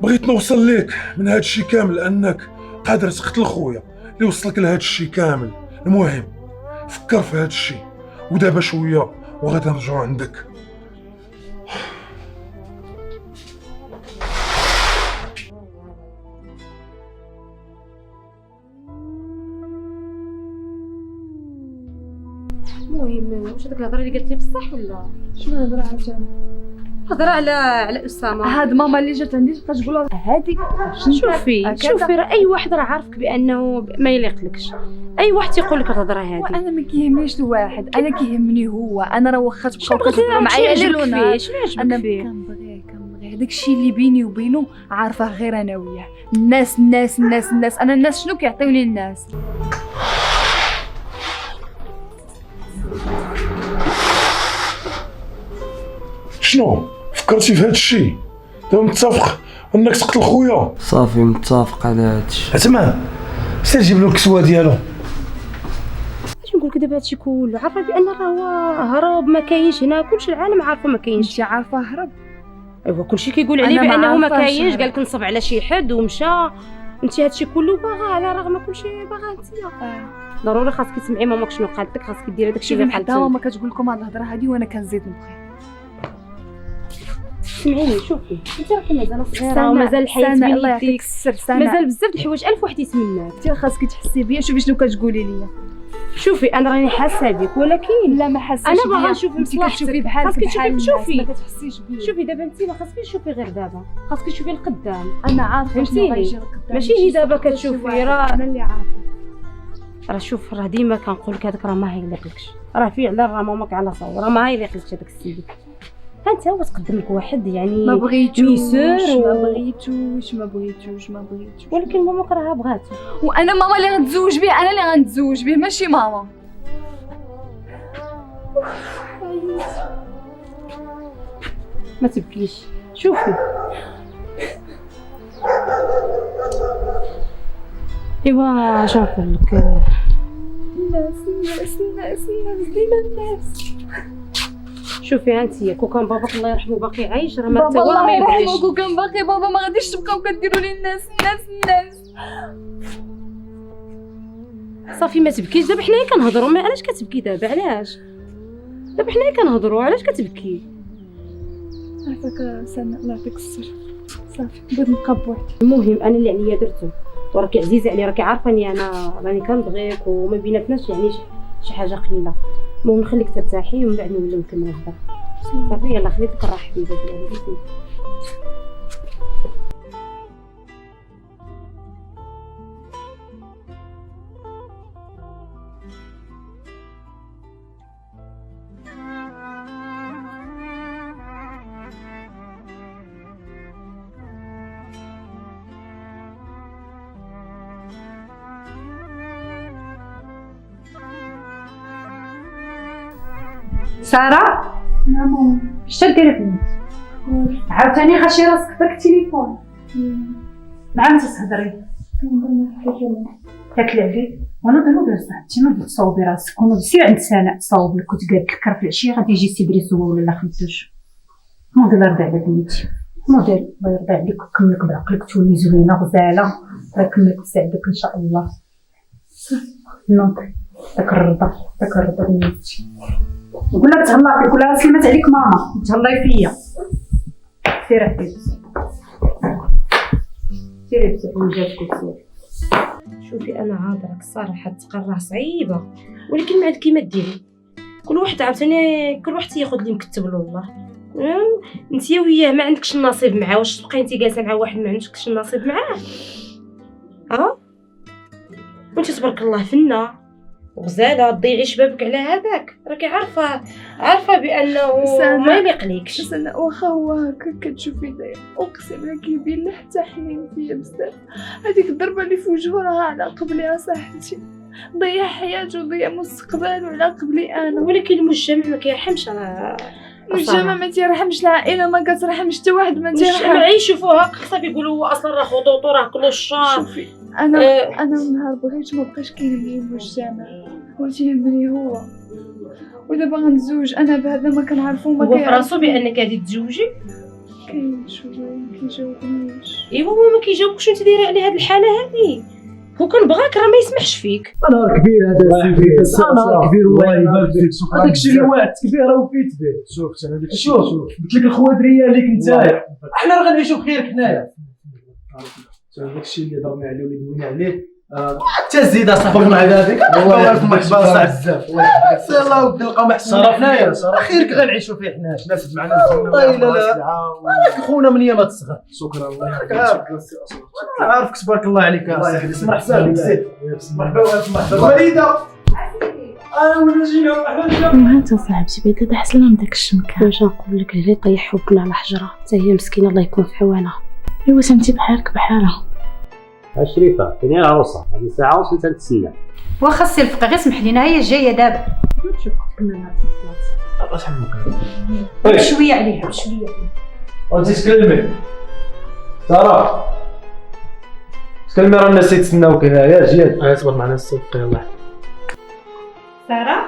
بغيت نوصل لك من هاد الشيء كامل انك قادر تقتل خويا اللي وصلك لهاد الشيء كامل. المهم فكر في هاد الشيء ودابا شويه وغادي نرجعو عندك. المهم واش هذيك الهضره اللي قالت لي بصح ولا شنو الهضره عاوتاني؟ هضره على اسامه. هاد ماما اللي جات عندي بقات تقول هذيك شوفي راه اي واحد راه عارفك بانه ما يليقلكش. اي واحد تيقول لك الهضره هذه. وانا ما كيهمنيش الواحد، انا كيهمني هو. انا راه واخا تبقاو كتهضروا معايا ليل ونهار انا كنبغيه هذاك الشيء اللي بيني وبينه عارفه غير انا وياه. الناس انا الناس شنو كيعطيوني الناس؟ شنو فكرتي في هاد الشيء؟ دابا متفق انك تقتل خويا؟ صافي متفق على هادشي. عثمان سير جيب له الكسوه ديالو. اش نقول لك دابا هادشي كله عارفه بان راه هو هرب ما كاينش هنا. كلشي العالم عارفه ما كاينش. انت عارفه هرب؟ ايوا كلشي كيقول عليه بانه ما كاينش. قال لك نصب على شي حد ومشى. انت هادشي كله باغا على رغم كلشي باغا انت. ضروري خاصك تسمعي ماماك شنو قالت لك. خاصك ديري داكشي اللي قالت لك. ماما كتقول لكم هاد الهضره هادي وانا كنزيد نبغي. سمعيني شوفي انت راكي مازال صغيره ومازال الحياه بين الله يعطيك السر. مازال بزاف د الحوايج الف واحد يتمناك. انت خاصك تحسي بيا. شوفي شنو كتقولي لي. شوفي انا راني حاسه بك ولكن لا ما حاساش انا باغا نشوف مصلحتك. كتشوفي بحالك خاصك تشوفي ما كتحسيش بيا. شوفي دابا انت ما خاصكيش تشوفي غير دابا. خاصك تشوفي القدام. انا عارفه شنو غيجي القدام. ماشي هي دابا كتشوفي. راه انا اللي عارفه. راه شوف راه ديما كنقول لك هذاك راه ما هيليقلكش. راه فعلا راه ماماك على صور راه ما هيليقلكش هذاك السيد. انت هو تقدم لك واحد يعني ما بغيتوش ميسور ما بغيتوش ولكن ماماك راه بغاتو. وانا ماما اللي غنتزوج به. انا اللي غنتزوج به ماشي ماما. ما تبكيش. شوفي ايوا اش نقول لك. الناس ديما الناس. شوفي انتيا كون كان باباك الله يرحمه باقي عايش راه ما بابا الله ما يبغيش. يرحمه كون كان باقي بابا ما غاديش تبقاو كديروا لي الناس. صافي ما تبكيش. دابا حنايا كنهضروا. ما علاش كتبكي دابا؟ علاش دابا حنايا كنهضروا؟ علاش كتبكي؟ عافاك سناء الله يعطيك السر. صافي بغيت نبقى بوحدي. المهم انا اللي عليا درته. وراكي عزيزه عليا، راكي عارفاني انا راني كنبغيك وما بيناتناش يعني شي حاجه قليله. المهم نخليك ترتاحي ومن بعد نوليو نكملوا الهضره. صافي يلاه خليت لك الراحه حبيبه ديالي. ساره ماما اش ديري في عاوتاني غاشي راسك في التليفون مع من تهضري تاكلعبي وانا نوض صاحبتي نوض تصاوبي راسك ونوض سير عند سناء تصاوب لك وتقاد الكر في العشيه غادي يجي سي بريس هو ولا خدوش. نوض الله يرضي عليك بنتي، نوض الله يرضي عليك وكملك بعقلك تولي زوينه غزاله الله يكملك بسعدك ان شاء الله. نوض داك الرضا بنتي نقول لك تهلا فيك ولا سلمات عليك ماما تهلاي فيا. سير حبيبتي سيري بزاف وجاتك. شوفي انا عاذرك الصراحه تقرا صعيبه، ولكن ما عاد كيما ديري كل واحد عاوتاني كل واحد تياخذ اللي مكتب له الله. انت وياه ما عندكش النصيب معاه، واش تبقاي انت جالسه مع واحد ما عندكش النصيب معاه؟ وانت تبارك الله فنه وغزاله تضيعي شبابك على هذاك، راكي عارفه بانه ما يليق ليكش. بس انا واخا هو هكا كتشوفي داير اقسم لك يبين له حتى حنين فيا بزاف. هذيك الضربه اللي في وجهه راه على قبلي صاحبتي، ضيع حياته وضيع مستقبله على قبلي انا. ولكن المجتمع ما كيرحمش المجتمع ما تيرحمش، العائله ما كترحمش، حتى واحد ما تيرحم. المجتمع يشوفوها هكا بيقولوا هو اصلا راه خطوطو راه كلو الشر. شوفي انا نهار بغيت ما بقاش كيهمني المجتمع وتيهمني هو، ودابا غنتزوج انا بهذا ما كنعرفو ما كيعرفو. هو فراسو بانك غادي تزوجي كيجاوبنيش. ايوا هو ما كيجاوبكش وانت دايره على هاد الحاله هادي. هو كان بغاك راه ما يسمحش فيك. انا كبير هذا السيد، انا كبير والله يبارك فيك. هذاك الشيء اللي واحد كبير راه فيه تبان. شوف انا داك الشيء قلت لك الخوادريه اللي كنتايا حنا راه غنعيشوا بخير حنايا. داك الشيء اللي ضربنا عليه واللي دوينا عليه حتى الزيد اصاحبك مع ذلك والله الف مرحبا صعب بزاف. يلاه ودي نلقاو محسن حنايا خيرك غنعيشوا فيه حنا ناس معنا. والله لا راك خونا من ايام الصغر. شكرا الله يعافيك. عارفك تبارك الله عليك مرحبا بك زيد. مرحبا والف مرحبا وليده. ولا جينا ما انت صاحبتي بعدا احسن من داك الشمكان. واش نقول لك اللي طيح حبنا على حجره حتى هي مسكينه الله يكون في عوانها. ايوا انت بحالك بحالها. شريفه فين العروسه؟ هذه ساعه ونص تنتسنى. واخا السي الفقيه غير سمح لينا هي جايه دابا. شوف كملنا الله يحميك بشويه عليها بشويه عليها. وانت تكلمي ساره تكلمي راه الناس يتسناوك هنايا. جياد صبر معنا السي الفقيه الله يحفظك. ساره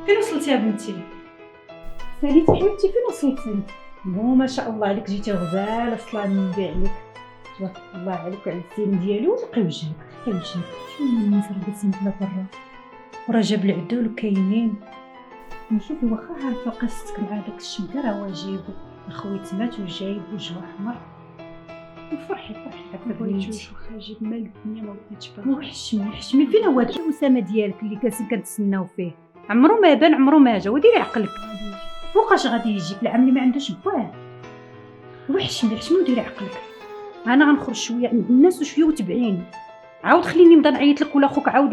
فين وصلتي يا بنتي؟ ساليتي حبيبتي فين وصلتي؟ ما شاء الله عليك جيتي غزاله صلاه النبي عليك تبارك الله عليك وعلى السن ديالي ونقي وجهك نقي وجهك. شنو الناس راه جالسين بلا برا وراه جاب العدول وكاينين. نشوفي واخا عارفه قصتك مع داك الشمكه راه واجيبو الخويت مات وجايب وجهو احمر وفرحي هكا بغيتي واخا جيب مال الدنيا ما بغيتش وحشمي فين هو هذاك الاسامه ديالك اللي جالسين كنتسناو فيه؟ عمرو ما بان عمرو ما جا. وديري عقلك فوقاش غادي يجيك العام اللي ما عندوش بواه. وحشمي وديري عقلك. انا غنخرج شويه عند الناس وشويه وتبعيني. عاود خليني نبدا نعيط لك ولا خوك عاود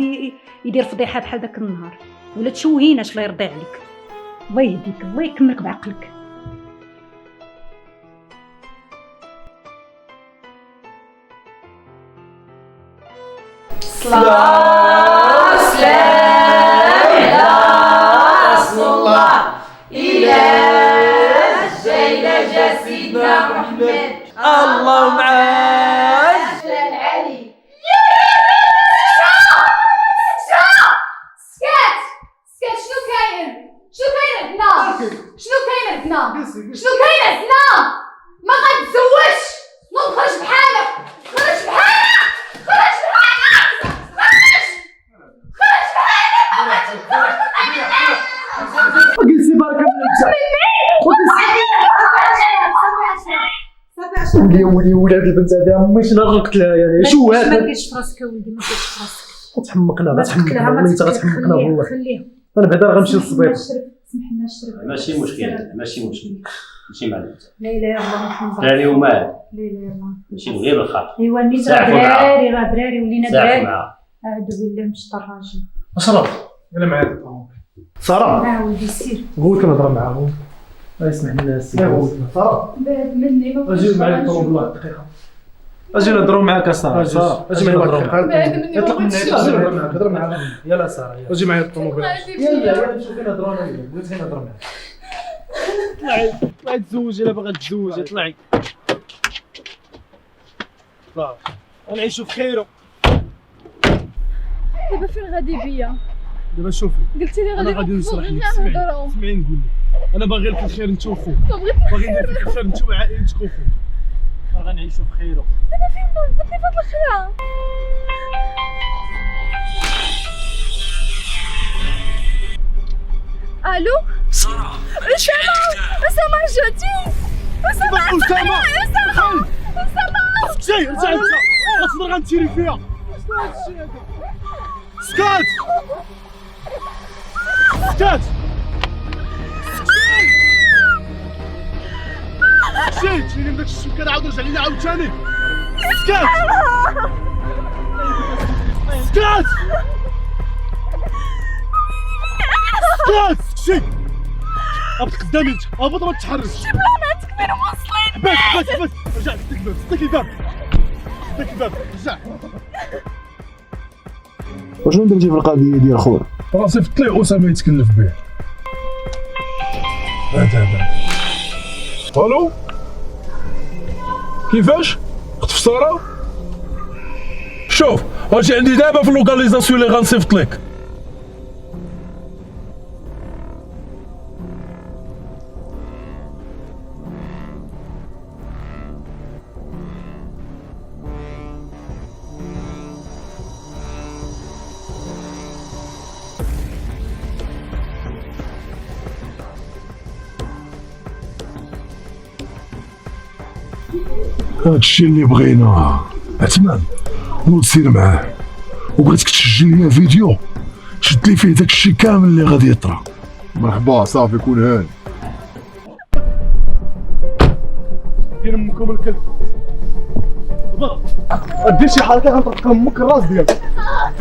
يدير فضيحه بحال داك النهار ولا تشوهيناش الله يرضي عليك. الله يهديك الله يكملك بعقلك. صلاة سلام على رسول الله إلى جينا جا سيدنا محمد اللهم معاك العلي. سكات شنو كاين عندنا ما غتزوجش. نخرج بحالك جلسي بارك الله ولي ولاد البنت هذا امي شنو قلت لها يعني شو هذا؟ ما ديرش في راسك اولدي، ما ديرش في راسك. غتحمقنا ما تقلها، ما انت غتحمقنا والله. خليها انا بعدا غنمشي للسبيط. سمح لنا نشرب. ماشي مشكل، ماشي مشكل، ماشي معنا. لا اله الا الله. دراري ومال. لا اله الا الله. ماشي غير بالخاطر. ايوا نيت دراري راه دراري ولينا دراري. اعوذ بالله من الشيطان الرجيم. اشرب يلا معايا ساره. ولدي سير. قلت نهضر معاهم. اسمح لنا السي. ساره بعد مني ما اجي معايا والله دقيقه. اجي نهضروا معاك ساره. اجي معايا دقيقه. بعد مني اطلق من هنا. اجي نهضر معاك. هضر معاهم. يلا ساره اجي معايا الطوموبيل. يلا نشوف نهضروا انا وياك. بغيت غير نهضر معاك. طلعي تزوجي الا باغا تزوجي طلعي. طلع غنعيشوا في خير. دابا فين غادي بيا؟ دابا شوفي قلتي لي غادي غادي نشرح لك. نهضروا. سمعي نقول لك انا باغي لك الخير انت وخوك. باغي ندير لك الخير انت وعائلتك وخوك. غنعيشوا في خير. دابا فين بغيتي في هاد الخير؟ الو ساره اسامه رجعتي. اسامه سكتي رجع انت غتقدر غنتيري فيها. سكات سكات سكت تجيني من داك السكان عاود رجع لينا عاوتاني. سكات سكات سكات سكتي هبط قدامي انت هبط ما تتحركش. بلانات كبير موصلين. بس رجع سدك الباب سدك الباب رجع. وشنو درتي في القضيه ديال خويا؟ راه صيفط ليه اسامه يتكلف به. هذا الو كيفاش؟ اخت في ساره؟ شوف واجي عندي دابا في اللوكاليزاسيون اللي غنصيفط لك. هادشي اللي بغينا عثمان، نوض سير معاه وبغيتك تسجل ليا فيديو تشد لي فيه داكشي كامل اللي غادي يطرا. مرحبا صافي كون هان. دير امكم الكلب. دير شي حركه غنطرق امك الراس ديالك.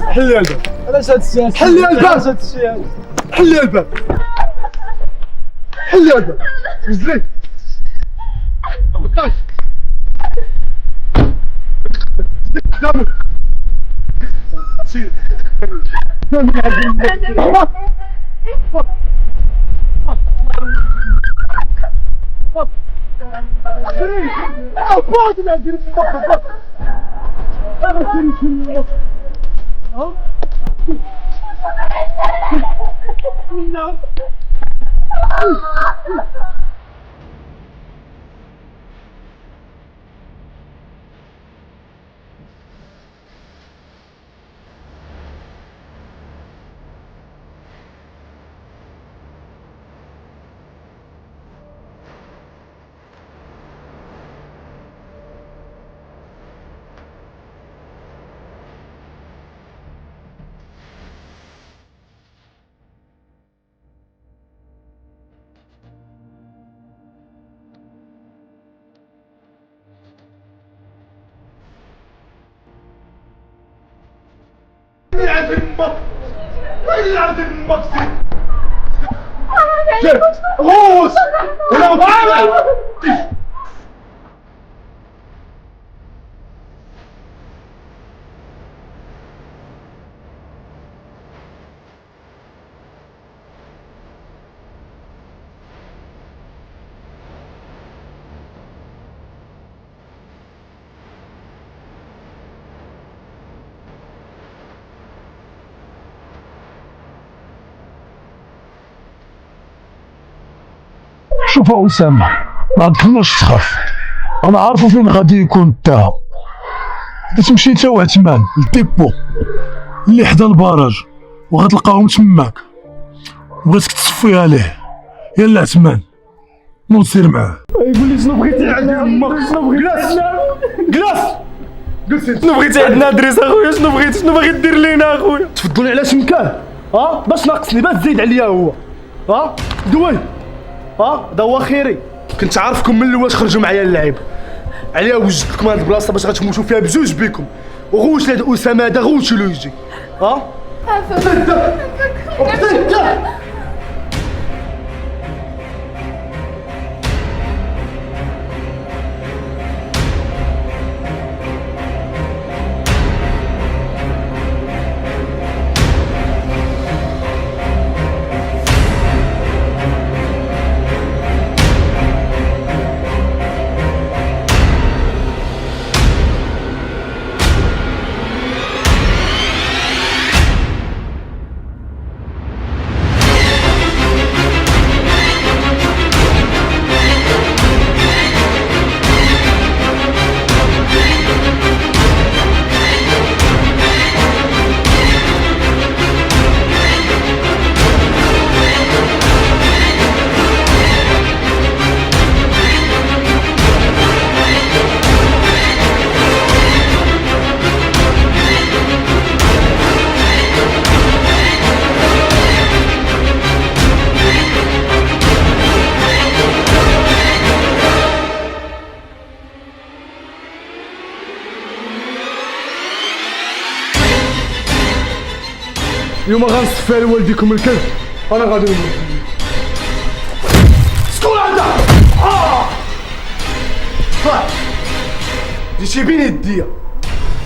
حلي الباب. علاش هاد الشيء؟ حلي الباب. علاش هاد الشيء؟ حلي الباب. حلي الباب. نزلي. بطاش. قدامك. سير. غوص ولا مطعم. شوف اسامه ما تخلوش تخاف، انا عارفه فين غادي يكون الذهب. تمشي انت وعثمان للديبو اللي حدا البراج وغتلقاهم تماك، بغيتك تصفيها ليه. يلا عثمان ونسير معاه. يقول لي شنو بغيتي عندي امك، شنو بغيتي؟ جلاس شنو بغيتي عندنا ادريس اخويا، شنو باغي دير لينا اخويا؟ تفضلوني على شمكان باش ناقصني، باش تزيد عليا هو دوي هذا هو خيري. كنت عارفكم من الاول تخرجوا معايا اللعيب، عليا وجدت لكم هاد البلاصه باش غتموتوا فيها بجوج بيكم، وغوش لهاد اسامه هذا غوشوا له يجي اليوم غنصفي لوالديكم الكذب. انا غادي نموت. شكون هذا؟ جيتي بين يديا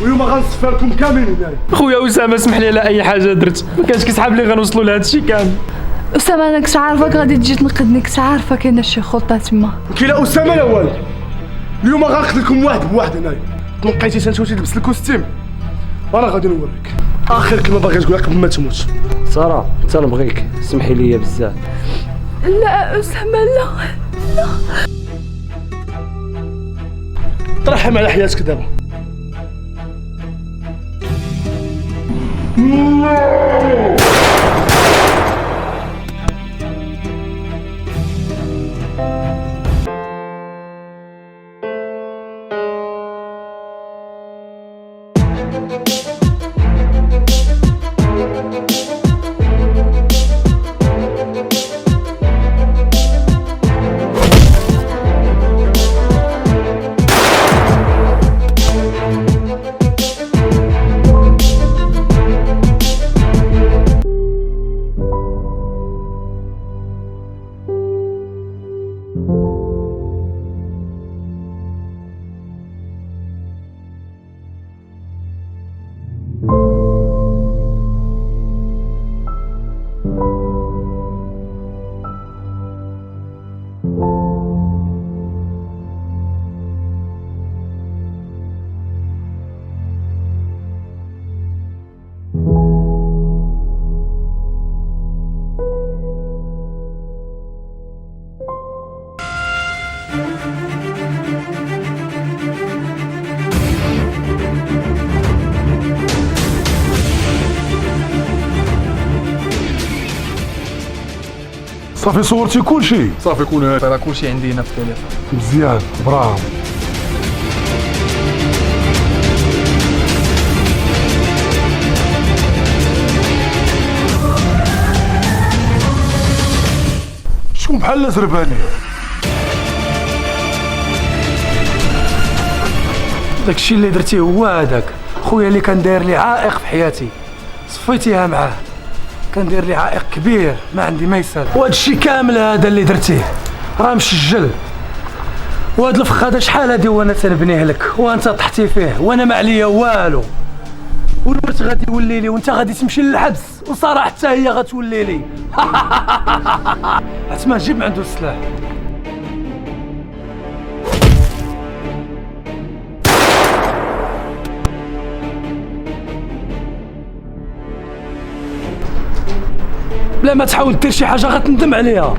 واليوم غنصفي لكم كاملين هنايا. خويا اسامه اسمح لي على اي حاجه درت، ما كانش كيسحاب لي غنوصلوا لهذا الشيء كامل. اسامه انا كنت عارفاك غادي تجي تنقذني، كنت عارفه كاينه شي خطه تما. كاين لا اسامه لا والو. اليوم غنقتلكم واحد بواحد هنايا. لقيتي تنشوتي تلبس الكوستيم وانا غادي نوريك. اخر كلمه باغي تقولها قبل ما تموت. ساره انت نبغيك، سمحي لي بزاف. لا اسامه لا ترحم على حياتك دابا. صافي صورتي كلشي؟ صافي كون هاد راه كلشي عندي هنا في التليفون. مزيان برافو. شكون بحال زرباني؟ داكشي اللي درتيه هو هذاك خويا اللي كان داير لي عائق في حياتي، صفيتيها معاه. كان داير لي عائق كبير ما عندي ما يسال، وهذا الشيء كامل هذا اللي درتيه راه مسجل. وهذا الفخ هذا شحال هادي وانا تنبنيه لك وانت طحتي فيه وانا ما عليا والو، والورث غادي يولي لي وانت غادي تمشي للحبس، وصراحه حتى هي غتولي لي. عتما جيب من عنده السلاح. بلا ما تحاول دير شي حاجه غتندم عليها.